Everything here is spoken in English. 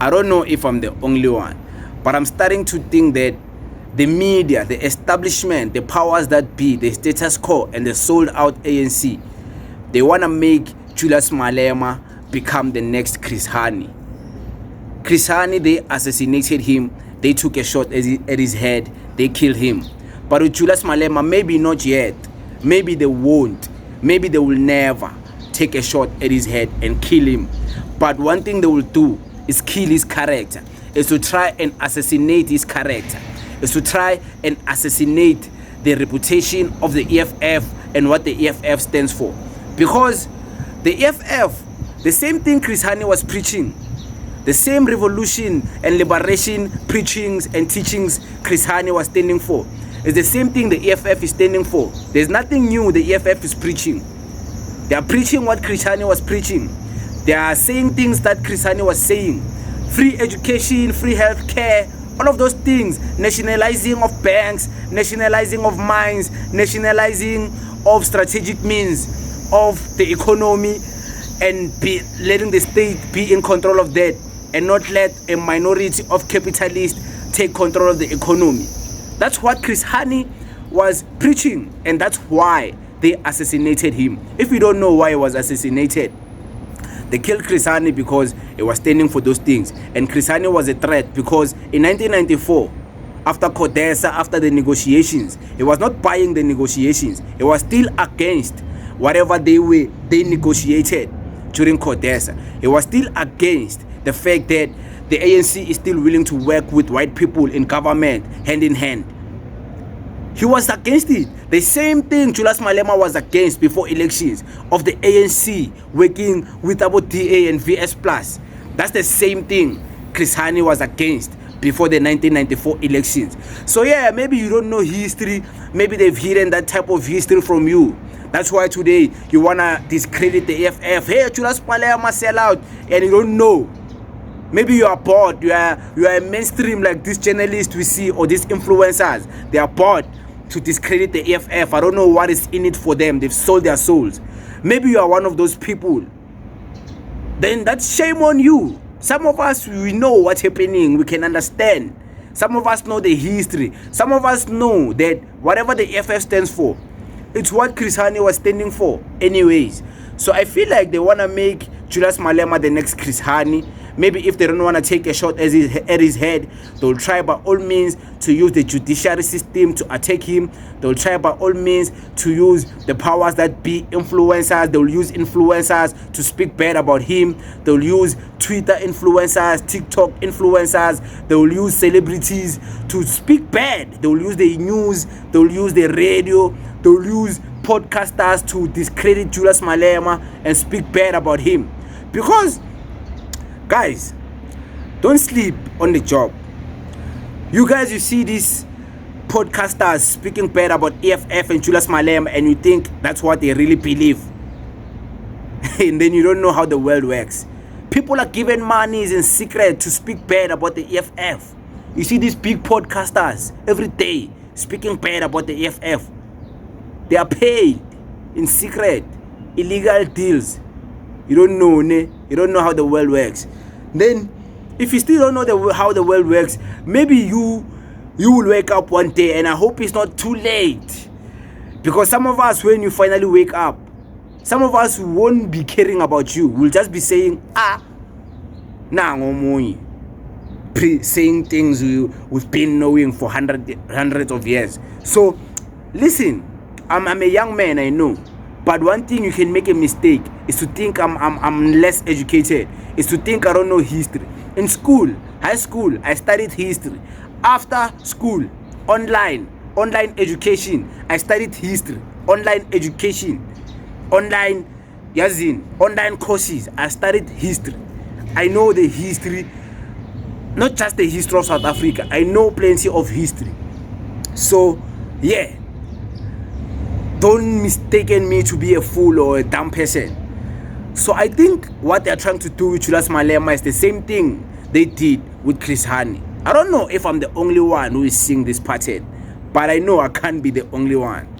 I don't know if I'm the only one, but I'm starting to think that the media, the establishment, the powers that be, the status quo, and the sold out ANC, they want to make Julius Malema become the next Chris Hani. Chris Hani, they assassinated him, they took a shot at his head, they killed him. But with Julius Malema, maybe not yet, maybe they won't, maybe they will never take a shot at his head and kill him. But one thing they will do is kill his character, is to try and assassinate his character, is to try and assassinate the reputation of the EFF and what the EFF stands for. Because the EFF, the same thing Chris Hani was preaching, the same revolution and liberation preachings and teachings Chris Hani was standing for, is the same thing the EFF is standing for. There's nothing new the EFF is preaching. They are preaching what Chris Hani was preaching. They are saying things that Chris Hani was saying. Free education, free healthcare, all of those things. Nationalizing of banks, nationalizing of mines, nationalizing of strategic means of the economy, and letting the state be in control of that, and not let a minority of capitalists take control of the economy. That's what Chris Hani was preaching, and that's why they assassinated him. If you don't know why he was assassinated, they killed Chris Hani because he was standing for those things. And Chris Hani was a threat because in 1994, after CODESA, after the negotiations, he was not buying the negotiations. He was still against whatever they negotiated during CODESA. He was still against the fact that the ANC is still willing to work with white people in government hand in hand. He was against it. The same thing Julius Malema was against before elections, of the ANC working with about DA and VS Plus. That's the same thing Chris Hani was against before the 1994 elections. So yeah, maybe you don't know history. Maybe they've hidden that type of history from you. That's why today you want to discredit the EFF. Hey, Julius Malema sell out, and you don't know. Maybe you are bored. You are a mainstream like these journalists we see, or these influencers. They are bored to discredit the EFF. I don't know what is in it for them. They've sold their souls. Maybe you are one of those people. Then that's shame on you. Some of us, we know what's happening. We can understand. Some of us know the history. Some of us know that whatever the EFF stands for, it's what Chris Hani was standing for anyways. So I feel like they want to make Julius Malema the next Chris Hani. Maybe if they don't want to take a shot at his head, they'll try by all means to use the judiciary system to attack him. They'll try by all means to use the powers that be, influencers. They'll use influencers to speak bad about him. They'll use Twitter influencers, TikTok influencers. They'll use celebrities to speak bad. They'll use the news. They'll use the radio. They'll use podcasters to discredit Julius Malema and speak bad about him. Because, guys, don't sleep on the job. You guys, you see these podcasters speaking bad about EFF and Julius Malema, and you think that's what they really believe. And then you don't know how the world works. People are given monies in secret to speak bad about the EFF. You see these big podcasters every day speaking bad about the EFF. They are paid in secret, illegal deals. You don't know, ne? You don't know how the world works. Then, if you still don't know how the world works, maybe you will wake up one day, and I hope it's not too late. Because some of us, when you finally wake up, some of us won't be caring about you. We'll just be saying, saying things we've been knowing for hundreds of years. So, listen, I'm a young man, I know. But one thing you can make a mistake is to think I'm less educated, is to think I don't know history. In school, high school, I studied history. After school, online education, I studied history. Online education, online courses, I studied history. I know the history, not just the history of South Africa. I know plenty of history. So, yeah. Don't mistaken me to be a fool or a dumb person. So I think what they're trying to do with Julius Malema is the same thing they did with Chris Hani. I don't know if I'm the only one who is seeing this pattern, but I know I can't be the only one.